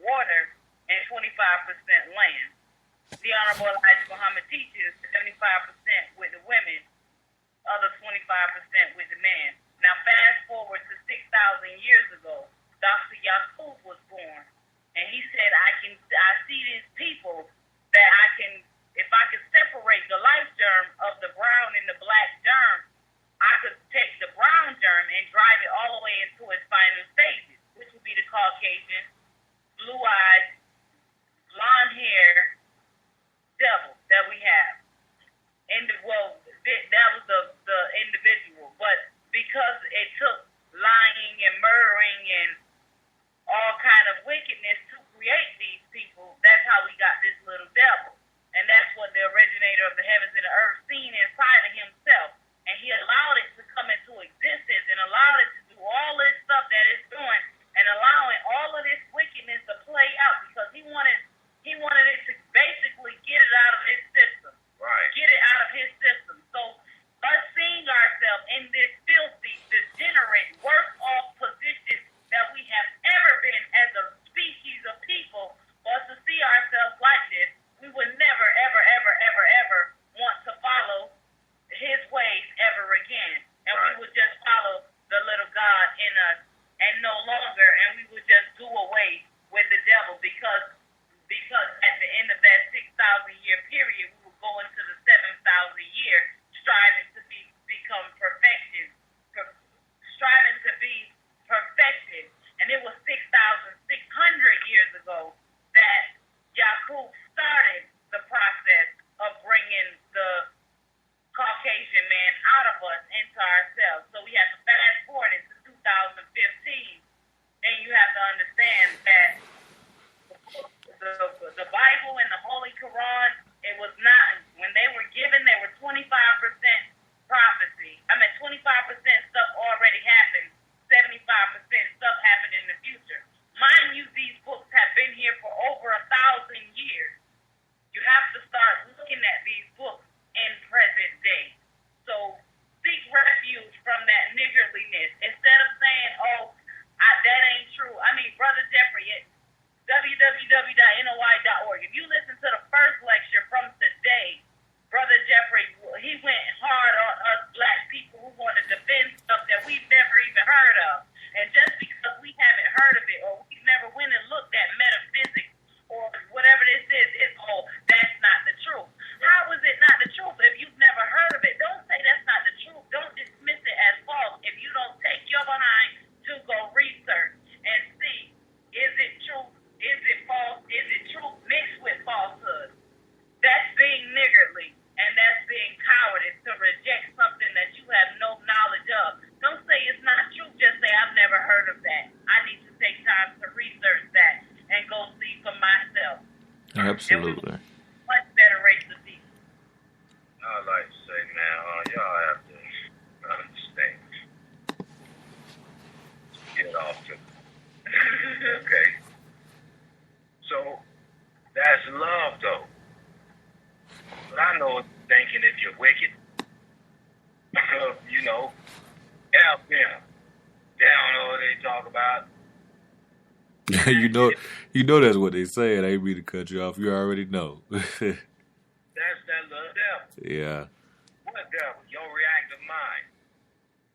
water and 25% land. The Honorable Elijah Muhammad teaches 75% with the women, other 25% with the men. Now fast forward to 6,000 years ago, Dr. Yaqub was born, and he said, I see these people that if I can separate the life germ of the brown and the black germ, I could take the brown germ and drive it all the way into its final stages, which would be the Caucasian, blue-eyed, blonde hair devil that we have. And that was the individual. But because it took lying and murdering and all kind of wickedness to create these people, that's how we got this little devil. And that's what the originator of the heavens and the earth seen inside of himself. And he allowed it to come into existence and allowed it to do all this stuff that it's doing and allowing all of this wickedness to play out because he wanted it to basically get it out of his system. Right. Get it out of his system. So us seeing ourselves in this filthy, degenerate, worse off position that we have ever been as a species of people, for us to see ourselves like this, we would never, ever, ever, ever, ever want to follow his ways ever again. And right. We would just follow the little God in us and no longer, and we would just do away with the devil because at the end of that 6,000 year period, we will go into the 7,000 year striving to become perfection, striving to be perfected. And it was 6,600 years ago that Yaqub started the process of bringing the Caucasian man out of us into ourselves. So we have to fast forward into 2015, and you have to understand that the Bible and the Holy Quran, it was not, when they were given, they were 25% prophecy. 25% stuff already happened, 75% stuff happened in the future. Mind you, these books have been here for over 1,000 years. You have to start looking at these books in present day. So seek refuge from that niggardliness. Instead of saying, that ain't true. Brother Jeffrey, www.noi.org. If you listen to the first lecture from today, Brother Jeffrey, he went hard on us black people who want to defend stuff that we've never even heard of. And just because we haven't heard of it or we've never went and looked at metaphysics or whatever this is, that's not the truth. How is it not the truth if you've never heard of it? Don't say that's not the truth. Don't dismiss it as false if you don't take your behind to go research and see, is it true? Is it false? Is it truth mixed with falsehood? That's being niggardly, and that's being cowardice to reject something that you have no knowledge of. Don't say it's not true. Just say, I've never heard of that. I need to take time to research that and go see for myself. Absolutely. Much better race of people. I'd like to say, man, y'all have to understand. Get off to okay. So that's love, though. But I know thinking if you're wicked, help them. They don't know what they talk about. you know that's what they say. I ain't mean to cut you off. You already know. That's that little devil. Yeah. What devil? Your reactive mind.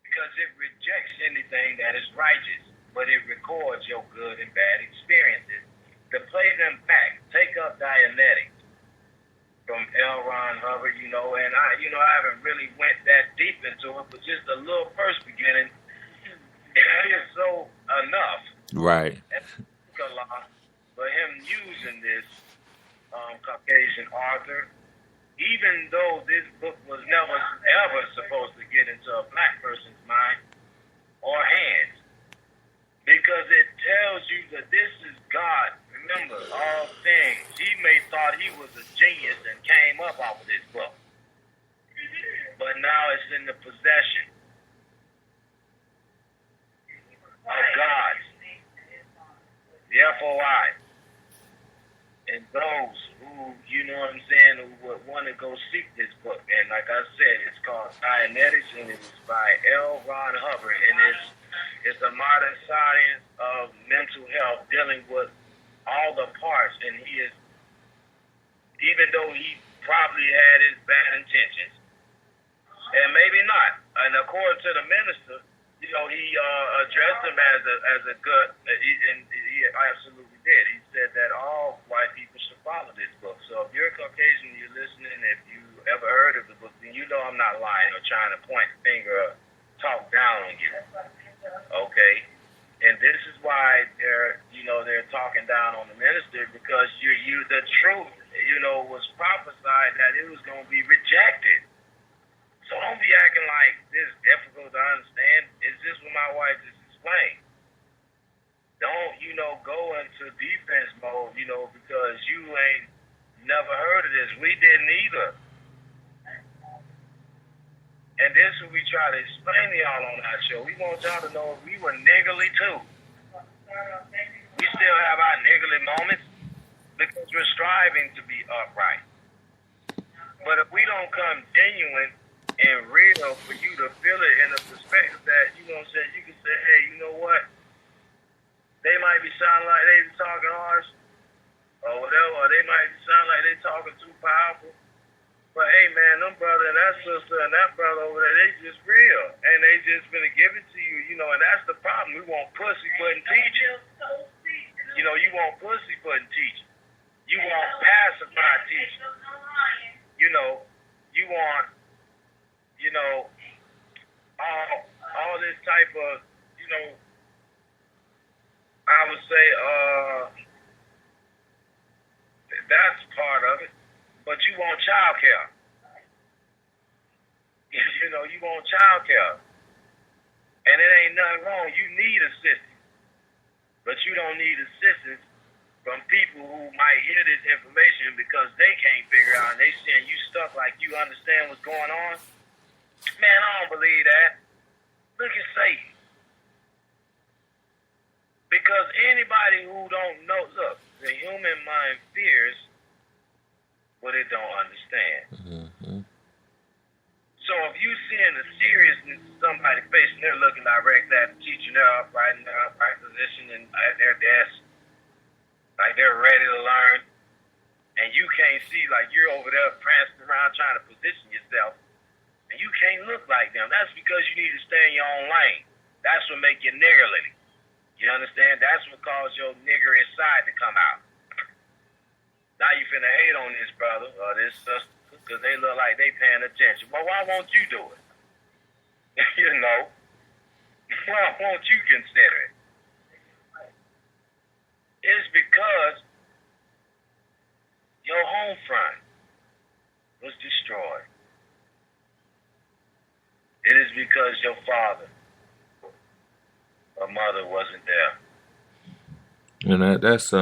Because it rejects anything that is righteous, but it records your good and bad experiences to play them back. Take up Dianetics from L. Ron Hubbard, and I haven't really went that deep into it, but just a little first beginning is so enough. Right. For him using this Caucasian author, even though this book was never ever supposed to get into a black person's mind or hands, because it tells you that this is God. Remember, all things. He may thought he was a genius and came up off of this book. But now it's in the possession of God. The FOI. And those who, who would want to go seek this book. And like I said, it's called Dianetics, and it's by L. Ron Hubbard. And it's a modern science of mental health, dealing with all the parts, and he is, even though he probably had his bad intentions, and maybe not. And according to the minister, he addressed him as a good, and he absolutely did. He said that all white people should follow this book. So if you're Caucasian, you're listening, if you ever heard of the book, then you know I'm not lying or trying to point the finger or talk down on you. Okay? And this is why they're talking down on the minister, because the truth, was prophesied that it was going to be rejected. So don't be acting like this is difficult to understand. It's just what my wife just explained. Don't, go into defense mode, because you ain't never heard of this. We didn't either. And this is what we try to explain to y'all on our show. We want y'all to know we were niggly too. We still have our niggly moments because we're striving to be upright. But if we don't come genuine and real for you to feel it in a perspective that you can say, hey, you know what? They might be sounding like they talking harsh or whatever, or they might sound like they talking too powerful. But hey, man, them brother and that sister and that brother over there, they just real, and they just gonna give it to you, and that's the problem. We want pussyfooting teaching. You want pussyfooting teaching. You want pacified teaching. You want, all this type of, I would say, that's part of it. But you want child care. You want child care. And it ain't nothing wrong. You need assistance. But you don't need assistance from people who might hear this information because they can't figure out and they saying you stuck like you understand what's going on. Man, I don't believe that. Look at Satan. Because anybody who don't know, look, the human mind fears what it don't understand. Mm-hmm. So if you seeing the seriousness of somebody's face and they're looking direct at the teacher, they're upright in their upright position and at their desk, like they're ready to learn, and you can't see, like you're over there prancing around trying to position yourself, and you can't look like them. That's because you need to stay in your own lane. That's what make you niggerly. You understand? That's what caused your niggerish side to come out. Now you finna hate on this brother or this sister because they look like they paying attention. Well, why won't you do it? Why won't you consider it? It's because your home front was destroyed. It is because your father or mother wasn't there. And that's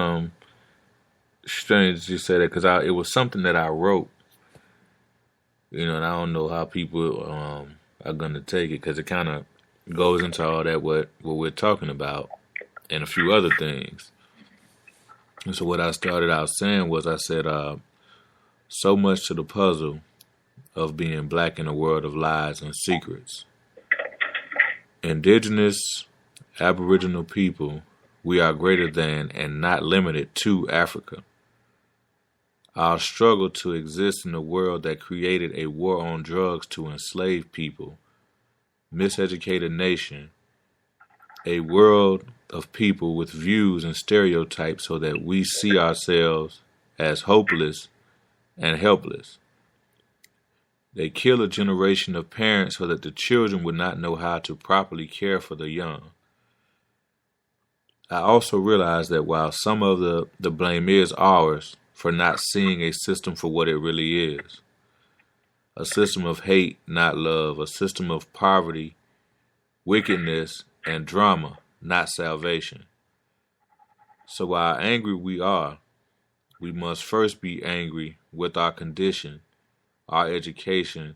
strange you say that because it was something that I wrote, and I don't know how people are gonna take it because it kind of goes into all that what we're talking about and a few other things. And so what I started out saying was I said so much to the puzzle of being black in a world of lies and secrets. Indigenous Aboriginal people, we are greater than and not limited to Africa. Our struggle to exist in a world that created a war on drugs to enslave people, miseducated nation, a world of people with views and stereotypes so that we see ourselves as hopeless and helpless. They kill a generation of parents so that the children would not know how to properly care for the young. I also realize that while some of the blame is ours for not seeing a system for what it really is, a system of hate, not love, a system of poverty, wickedness, and drama, not salvation. So while angry we are, we must first be angry with our condition, our education,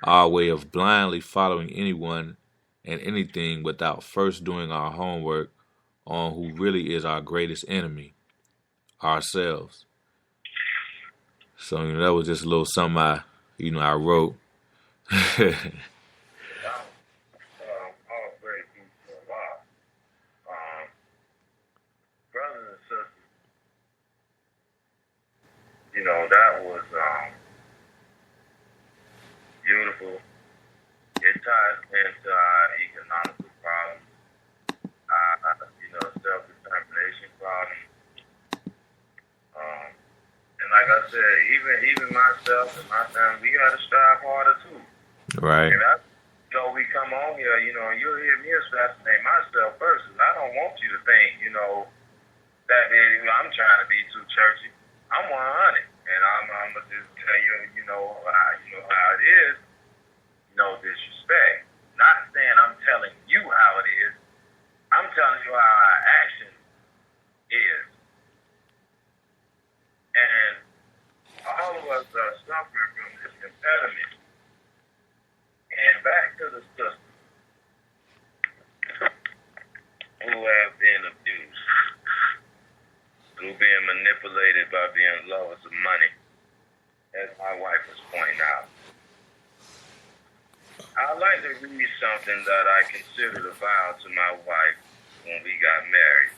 our way of blindly following anyone and anything without first doing our homework on who really is our greatest enemy, ourselves. So, that was just a little something I wrote. that was beautiful. It ties into our economical problems, self-determination problems. And like I said, even myself and my family, we got to strive harder too. Right. And we come on here, and you'll hear me assassinate myself first. And I don't want you to think, that I'm trying to be too churchy. I'm 100, and I'm gonna just tell you, how it is. No disrespect. Not saying I'm telling you how it is. I'm telling you how our action is. And all of us are suffering from this impediment. And back to the sisters who have been abused, through being manipulated by being lovers of money, as my wife was pointing out. I'd like to read something that I considered a vow to my wife when we got married.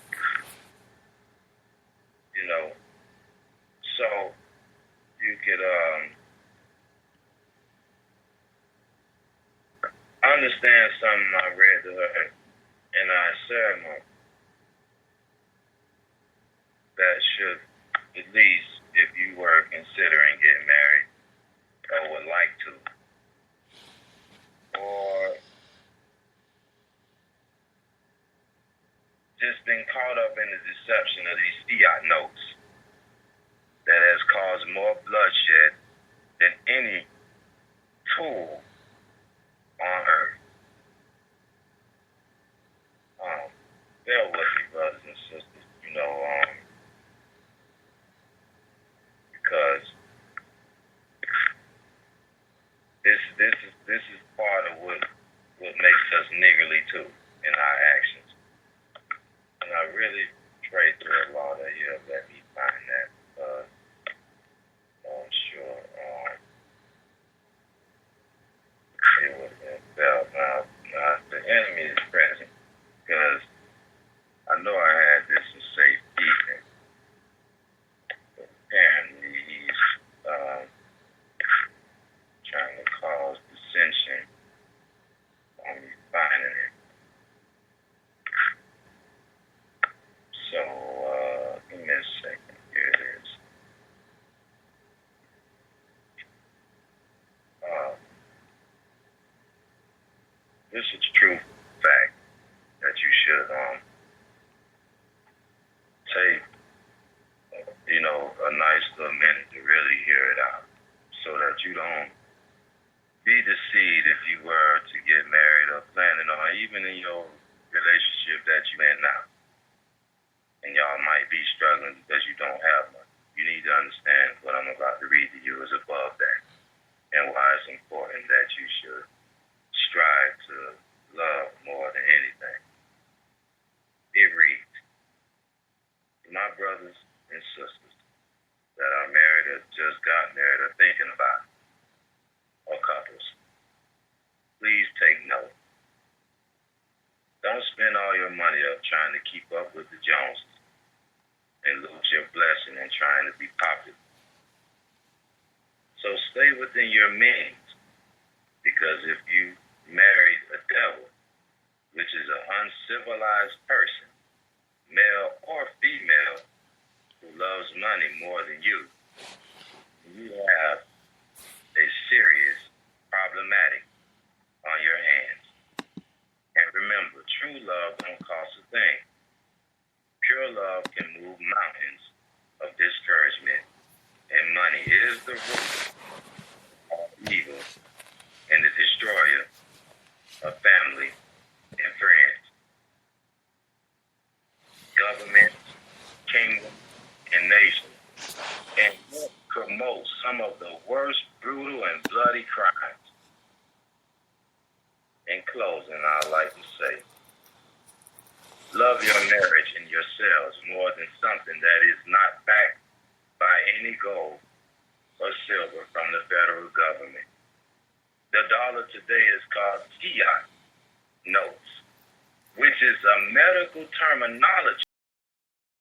So you could understand something I read to her in our ceremony that should, at least if you were considering getting married or would like to, or just been caught up in the deception of these fiat notes that has caused more bloodshed than any tool on earth. Bear with me, brothers and sisters, because this is part of what makes us niggardly too in our actions. And I really pray to Allah that He'll let me find that. I'm sure it would have been felt. Now the enemy is present because I know I had this in safekeeping. But apparently he's trying to cause dissension on me finding it. So, give me a second. Here it is. This is true fact that you should take, a nice little minute to really hear it out, so that you don't be deceived if you were to get married or planning on, even in your relationship that you're in now. And y'all might be struggling because you don't have one. You need to understand what I'm about to read to you is above that, and why it's important that you should strive to love more than anything. It reads, my brothers and sisters that are married or just got married or thinking about it, or couples, please take note. Don't spend all your money up trying to keep up with the Joneses and lose your blessing in trying to be popular. So stay within your means, because if you married a devil, which is an uncivilized person, male or female, who loves money more than you have a serious problematic on your hands. And remember, true love don't cost a thing. Pure love can move mountains of discouragement, and money is the root of evil and the destroyer of family and friends. Governments, kingdoms, and nations, and promote some of the worst brutal and bloody crimes. In closing, I'd like to say, love your marriage and yourselves more than something that is not backed by any gold or silver from the federal government. The dollar today is called fiat notes, which is a medical terminology